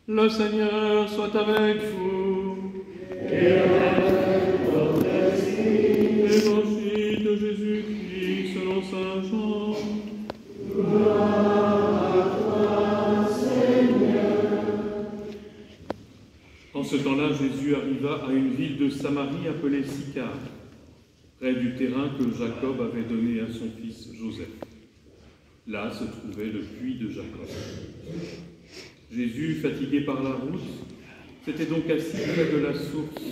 Le Seigneur soit avec vous. Et avec votre esprit. Évangile de Jésus-Christ selon saint Jean. Gloire à toi, Seigneur. En ce temps-là, Jésus arriva à une ville de Samarie appelée Sychar, près du terrain que Jacob avait donné à son fils Joseph. Là se trouvait le puits de Jacob. Jésus, fatigué par la route, s'était donc assis près de la source.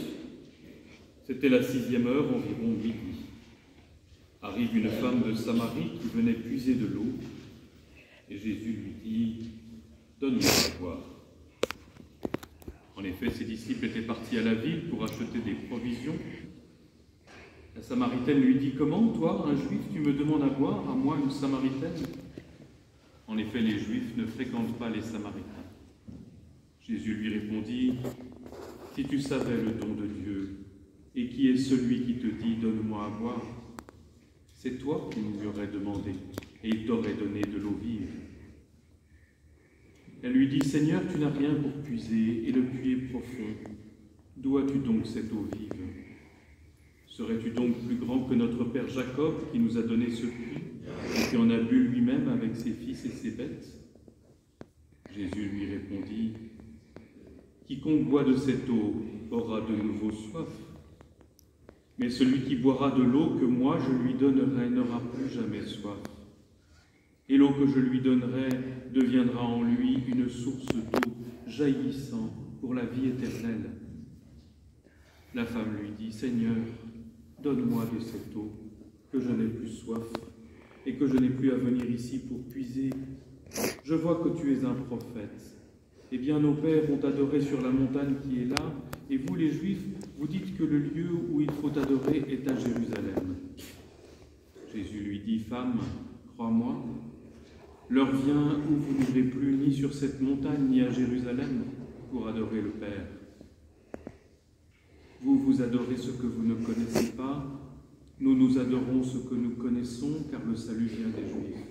C'était la 6e heure, environ midi. Arrive une femme de Samarie qui venait puiser de l'eau, et Jésus lui dit « Donne-moi à boire ». En effet, ses disciples étaient partis à la ville pour acheter des provisions. La Samaritaine lui dit « Comment, toi, un Juif, tu me demandes à boire, à moi, une Samaritaine ?» En effet, les Juifs ne fréquentent pas les Samaritains. Jésus lui répondit « Si tu savais le don de Dieu, et qui est celui qui te dit « Donne-moi à boire », c'est toi qui lui aurais demandé, et il t'aurait donné de l'eau vive. Elle lui dit « Seigneur, tu n'as rien pour puiser, et le puits est profond. D'où as-tu donc cette eau vive? Serais-tu donc plus grand que notre père Jacob, qui nous a donné ce puits, et qui en a bu lui-même avec ses fils et ses bêtes ?» Jésus lui répondit « Quiconque boit de cette eau aura de nouveau soif. Mais celui qui boira de l'eau que moi je lui donnerai n'aura plus jamais soif. Et l'eau que je lui donnerai deviendra en lui une source d'eau jaillissant pour la vie éternelle. » La femme lui dit « Seigneur, donne-moi de cette eau, que je n'ai plus soif, et que je n'ai plus à venir ici pour puiser. Je vois que tu es un prophète. Eh bien, nos pères ont adoré sur la montagne qui est là, et vous, les Juifs, vous dites que le lieu où il faut adorer est à Jérusalem. » Jésus lui dit, « Femme, crois-moi, l'heure vient où vous n'irez plus ni sur cette montagne ni à Jérusalem pour adorer le Père. Vous, vous adorez ce que vous ne connaissez pas, nous, nous adorons ce que nous connaissons, car le salut vient des Juifs.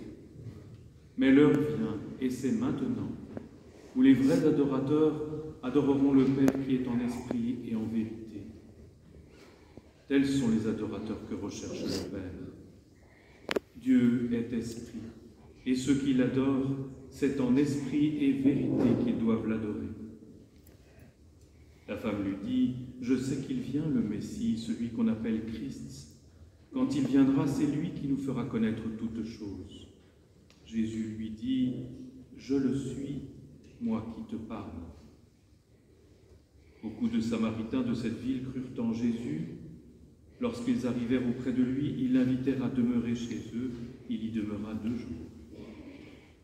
Mais l'heure vient, et c'est maintenant, où les vrais adorateurs adoreront le Père qui est en esprit et en vérité. Tels sont les adorateurs que recherche le Père. Dieu est esprit, et ceux qui l'adorent, c'est en esprit et vérité qu'ils doivent l'adorer. » La femme lui dit, « Je sais qu'il vient, le Messie, celui qu'on appelle Christ. Quand il viendra, c'est lui qui nous fera connaître toutes choses. » Jésus lui dit, « Je le suis, moi qui te parle. » Beaucoup de Samaritains de cette ville crurent en Jésus. Lorsqu'ils arrivèrent auprès de lui, ils l'invitèrent à demeurer chez eux. Il y demeura 2 jours.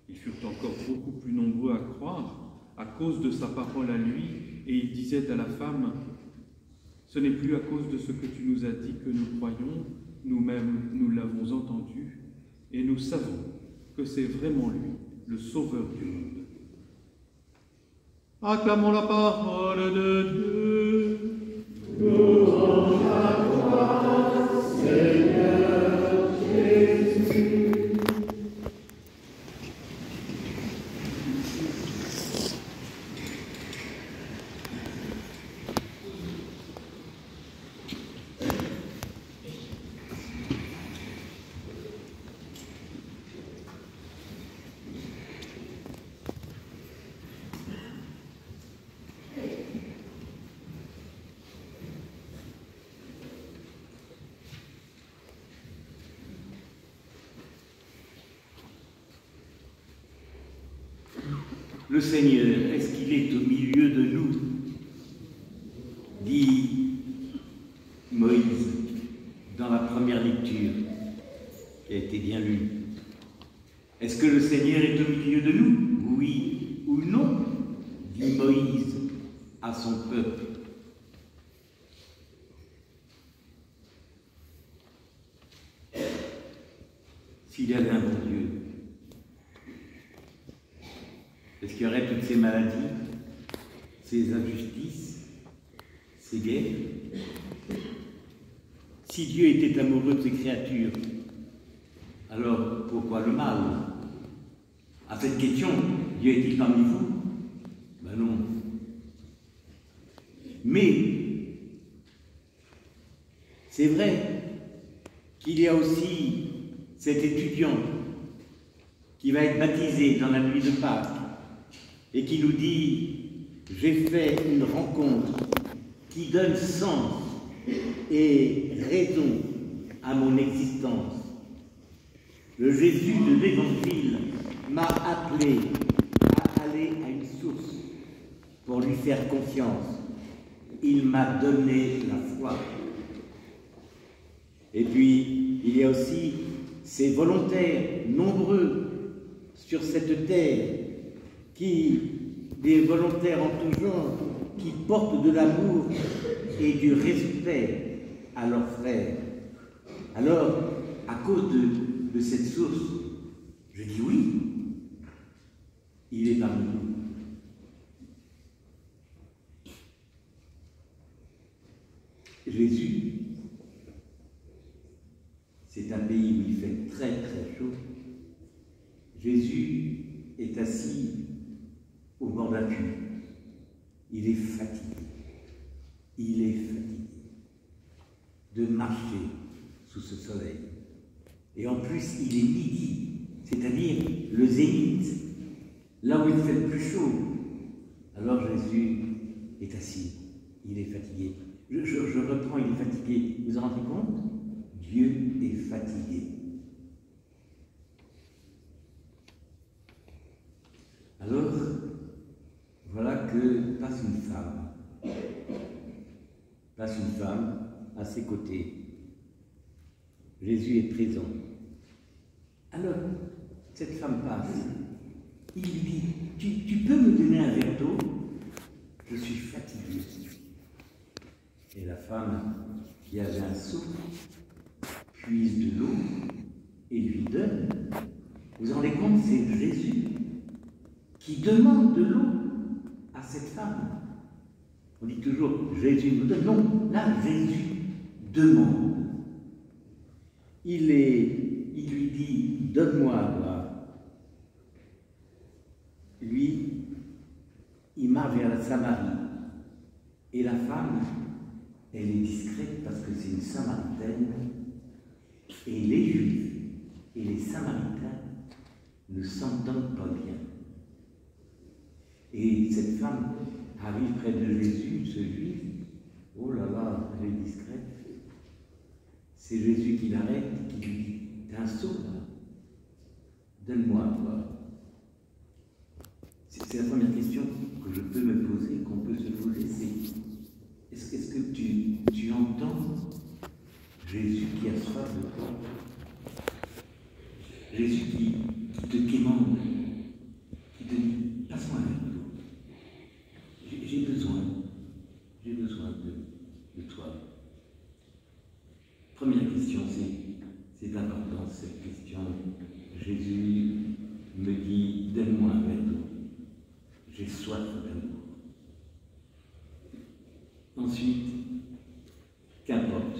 Ils furent encore beaucoup plus nombreux à croire à cause de sa parole à lui, et ils disaient à la femme, « Ce n'est plus à cause de ce que tu nous as dit que nous croyons, nous-mêmes nous l'avons entendu, et nous savons que c'est vraiment lui, le Sauveur du monde. » Acclamons la parole de Dieu. Louange à toi, Seigneur Jésus. Le Seigneur, est-ce qu'il est au milieu de nous? Dit Moïse dans la première lecture qui a été bien lue. Est-ce que le Seigneur est au milieu de nous? Oui ou non? Dit Moïse à son peuple. S'il y avait un bon Dieu, est-ce qu'il y aurait toutes ces maladies, ces injustices, ces guerres? Si Dieu était amoureux de ses créatures, alors pourquoi le mal? À cette question, Dieu est-il parmi vous? Ben non. Mais c'est vrai qu'il y a aussi cet étudiant qui va être baptisé dans la nuit de Pâques et qui nous dit « J'ai fait une rencontre qui donne sens et raison à mon existence. Le Jésus de l'Évangile m'a appelé à aller à une source pour lui faire confiance. Il m'a donné la foi. » Et puis, il y a aussi ces volontaires nombreux sur cette terre, des volontaires en tout genre, qui portent de l'amour et du respect à leurs frères. Alors, à cause de cette source, je dis oui, il est parmi nous. Jésus, c'est un pays où il fait très très chaud. Jésus est assis au bord d'un puits. Il est fatigué. Il est fatigué de marcher sous ce soleil. Et en plus, il est midi, c'est-à-dire le zénith, là où il fait le plus chaud. Alors Jésus est assis. Il est fatigué. Je reprends, il est fatigué. Vous vous rendez compte? Dieu est fatigué. Alors, voilà que passe une femme à ses côtés. Jésus est présent. Alors, cette femme passe. Il lui dit, tu peux me donner un verre d'eau? Je suis fatigué. Et la femme, qui avait un seau, puise de l'eau et lui donne. Vous vous rendez compte, c'est Jésus qui demande de l'eau à cette femme. On dit toujours Jésus nous donne. Non, là Jésus demande. Il lui dit donne-moi à boire. Lui, il marche vers la Samarie. Et la femme, elle est discrète parce que c'est une Samaritaine. Et les Juifs et les Samaritains ne s'entendent pas bien. Et cette femme arrive près de Jésus, ce Juif. Oh là là, elle est discrète. C'est Jésus qui l'arrête, qui lui dit « T'as un seau là? Donne-moi à boire. » C'est la première question que je peux me poser, qu'on peut se poser, c'est est-ce que tu entends Jésus qui a soif de toi? Jésus qui te quémande, qui te dit « Passe-moi un verre d'eau. J'ai besoin de toi. » Première question, c'est important cette question. Jésus me dit, donne-moi un verre d'eau. J'ai soif d'amour. Ensuite, qu'importe.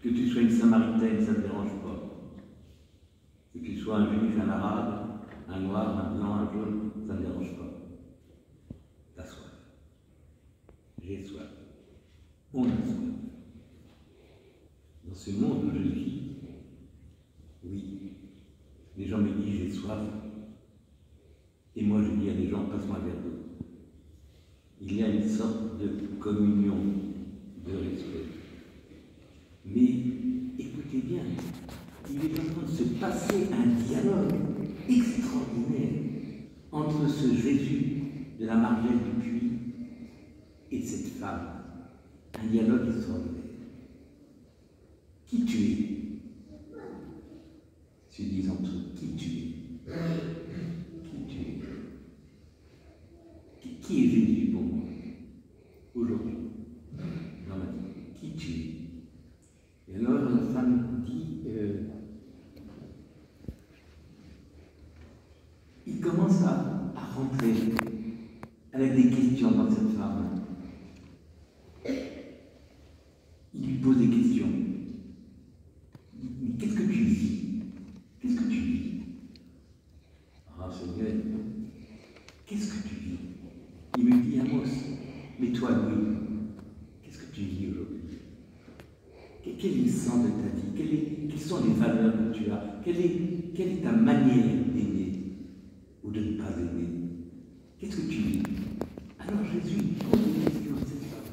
Que tu sois une Samaritaine, ça ne me dérange pas. Que tu sois un Juif, un Arabe, un Noir, un Blanc, un Jaune, ça ne me dérange pas. T'as soif. J'ai soif. On a soif. Dans ce monde où je vis, oui, les gens me disent j'ai soif, et moi je dis à des gens passe-moi un verre d'eau. Il y a une sorte de communion, de respect. Mais écoutez bien, il est en train de se passer un dialogue extraordinaire entre ce Jésus de la margelle du puits et cette femme. Un dialogue extraordinaire. Qui tu es? Se disent entre eux, qui tu es? Qui tu es? Qui est Jésus pour moi? Aujourd'hui, dans ma vie, qui tu es? Et alors la femme dit, il commence à rentrer avec des questions dans cette femme. Il lui pose des questions. Mais qu'est-ce que tu vis? Qu'est-ce que tu vis? Ah Seigneur, qu'est-ce que tu vis? Il me dit, Amos, Et toi, Louis, qu'est-ce que tu vis aujourd'hui? Quel est le sens de ta vie? Quelles sont les valeurs que tu as? Quelle est ta manière d'aimer ou de ne pas aimer? Qu'est-ce que tu vis? Alors Jésus pose une question à cette femme.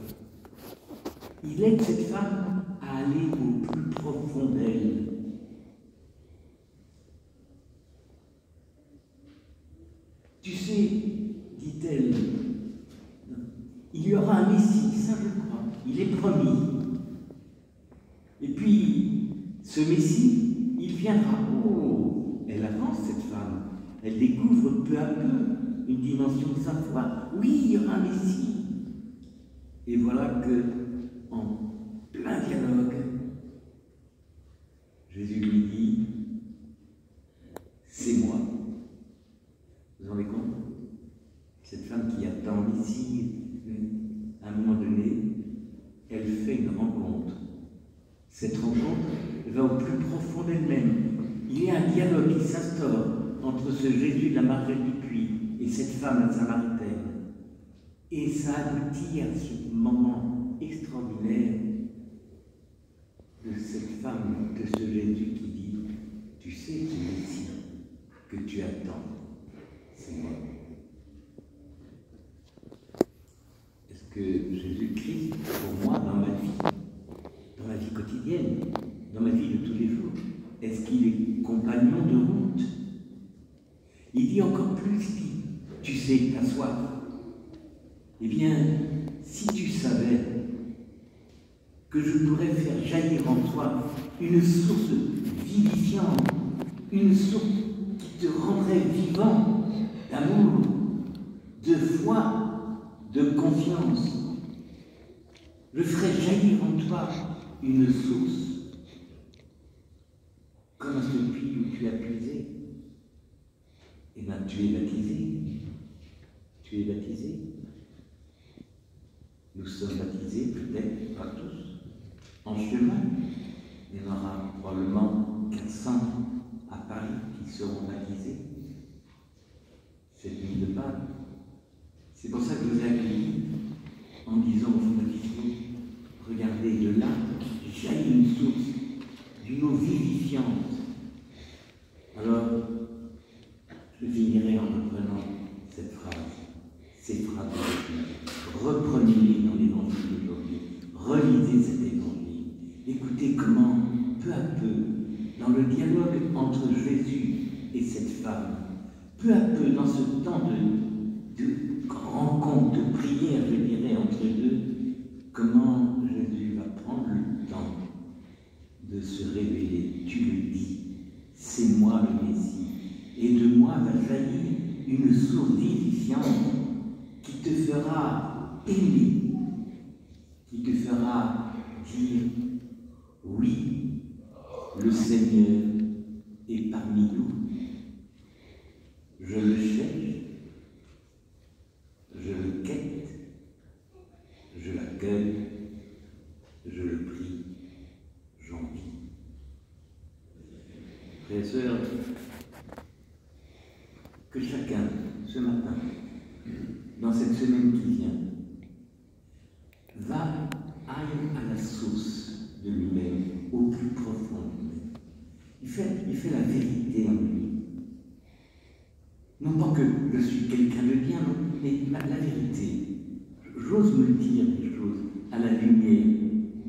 Il aide cette femme à aller au plus profond d'elle. Tu sais, dit-elle, il y aura un Messie, ça je crois, il est promis. Et puis, ce Messie, il viendra. Oh, elle avance cette femme, elle découvre peu à peu une dimension de sa foi. Oui, il y aura un Messie. Et voilà que, en plein dialogue, Jésus lui dit, c'est moi. Vous vous rendez compte? Cette femme qui attend le Messie, à un moment donné, elle fait une rencontre. Cette rencontre va au plus profond d'elle-même. Il y a un dialogue qui s'instaure entre ce Jésus de la margelle du puits et cette femme samaritaine. Et ça aboutit à ce moment extraordinaire de cette femme, de ce Jésus qui dit, tu sais qui est ici, que tu attends, c'est moi. Est-ce que Jésus-Christ, pour moi, dans ma vie quotidienne, dans ma vie de tous les jours, est-ce qu'il est compagnon de route? Il dit encore plus, tu sais, ta soif. Eh bien, si tu savais que je pourrais faire jaillir en toi une source vivifiante, une source qui te rendrait vivant d'amour, de foi, de confiance, je ferais jaillir en toi une source, comme à ce puits où tu as puisé. Eh bien, tu es baptisé. Tu es baptisé. Nous sommes baptisés, peut-être pas tous, en chemin. Il y en aura probablement 400 à Paris qui seront baptisés cette nuit de Pâques. C'est pour ça que je vous ai accueilli en disant au fond de la regardez, de là jaillit une source d'une eau vivifiante. Alors, je finirai en reprenant cette phrase, ces phrases de Jésus. Reprenez-les dans l'évangile d'aujourd'hui. Relisez cet évangile. Écoutez comment, peu à peu, dans le dialogue entre Jésus et cette femme, peu à peu, dans ce temps de rencontre, de prière, je dirais, entre deux, comment Jésus va prendre le temps de se révéler. Tu le dis, c'est moi le Messie. Et de moi va jaillir une source vivifiante qui te fera aimer, qui te fera dire oui, le Seigneur est parmi nous. Je le cherche, je le quête, je l'accueille, je le prie, j'en vis. Frères et sœurs, que chacun, ce matin, dans cette semaine qui vient, aille à la source de lui-même, au plus profond de lui-même. Il fait la vérité en lui. Non pas que je suis quelqu'un de bien, mais la vérité. J'ose me dire des choses à la lumière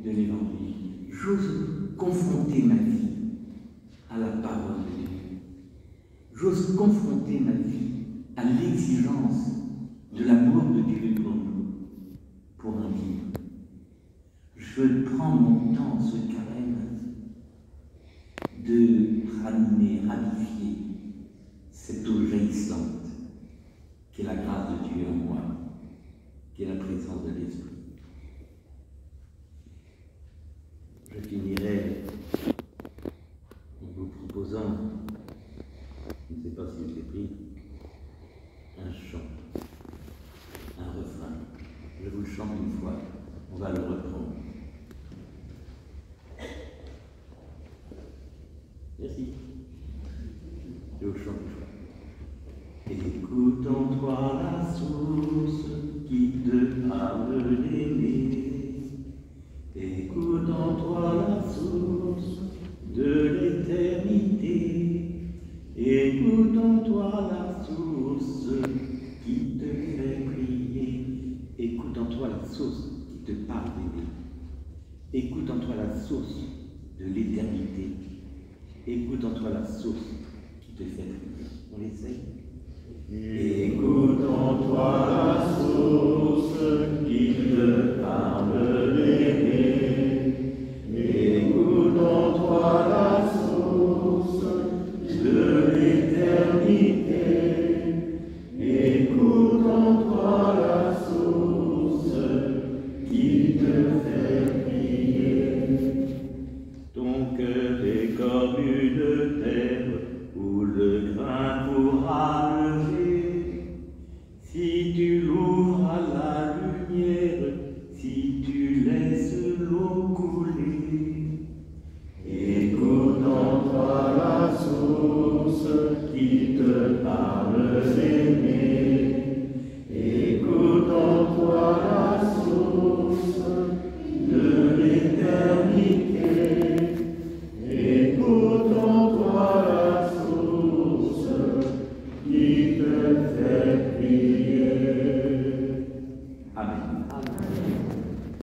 de l'Évangile. J'ose confronter ma vie à la parole de Dieu. J'ose confronter ma vie à l'exigence de l'amour de Dieu pour nous, pour un vivre. Je prends mon temps, ce carême, de ranimer, ravifier cette eau jaillissante qui est la grâce de Dieu en moi, qui est la présence de l'Esprit. Je finirai en vous proposant, je ne sais pas si je l'ai pris, un chant, un refrain. Je vous le chante une fois, on va le reprendre. Merci. Je vous le chante une fois. Écoute en toi la source qui te parle Écoute en toi la source qui te fait prier. Écoute en toi la source qui te parle d'aider. Écoute en toi la source de l'éternité. Écoute en toi la source qui te fait prier. On l'essaye. Écoute en toi la source